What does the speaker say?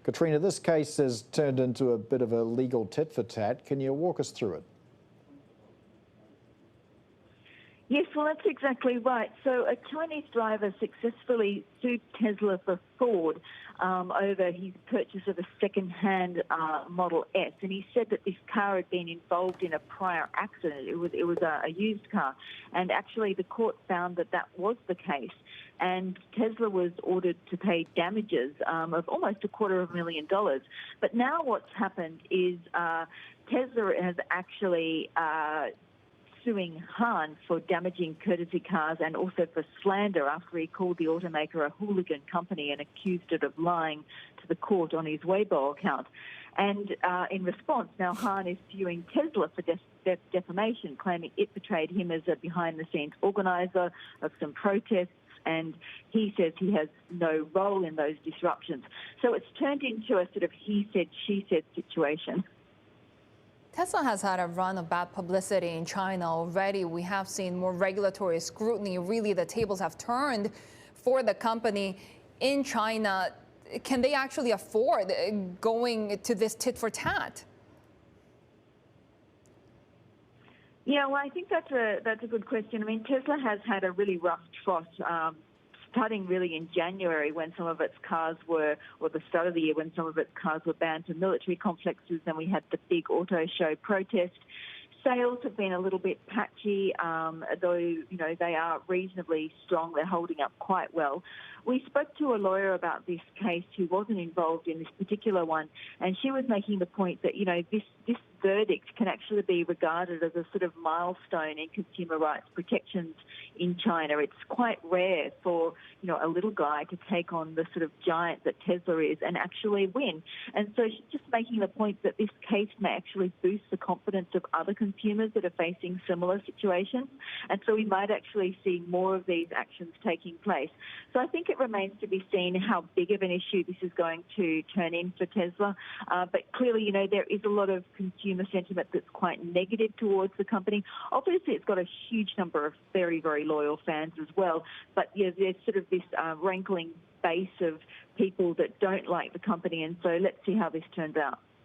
Katrina, this case has turned into a bit of a legal tit-for-tat. Can you walk us through it? Yes, well, that's exactly right. So a Chinese driver successfully sued Tesla for fraud over his purchase of a second-hand Model S. And he said that this car had been involved in a prior accident. It was a used car. And actually the court found that that was the case. And Tesla was ordered to pay damages of almost $250,000. But now what's happened is Tesla has actually suing Han for damaging courtesy cars and also for slander after he called the automaker a hooligan company and accused it of lying to the court on his Weibo account. And in response, now Han is suing Tesla for defamation, claiming it portrayed him as a behind-the-scenes organizer of some protests, and he says he has no role in those disruptions. So it's turned into a sort of he said, she said situation. Tesla has had a run of bad publicity in China already. We have seen more regulatory scrutiny. Really, the tables have turned for the company in China. Can they actually afford going to this tit for tat? Yeah, well, I think that's a good question. I mean, Tesla has had a really rough trot, starting really in January when some of its cars were, or the start of the year when some of its cars were banned to military complexes, and we had the big auto show protest. Sales have been a little bit patchy, though, you know, they are reasonably strong. They're holding up quite well. We spoke to a lawyer about this case who wasn't involved in this particular one, and she was making the point that, you know, this verdict can actually be regarded as a sort of milestone in consumer rights protections in China. It's quite rare for, you know, a little guy to take on the sort of giant that Tesla is and actually win. And so she's just making the point that this case may actually boost the confidence of other consumers that are facing similar situations. And so we might actually see more of these actions taking place. So I think it remains to be seen how big of an issue this is going to turn in for Tesla. But clearly, you know, there is a lot of consumer sentiment that's quite negative towards the company. Obviously, it's got a huge number of very, very loyal fans as well. But yeah, there's sort of this rankling base of people that don't like the company. And so let's see how this turns out.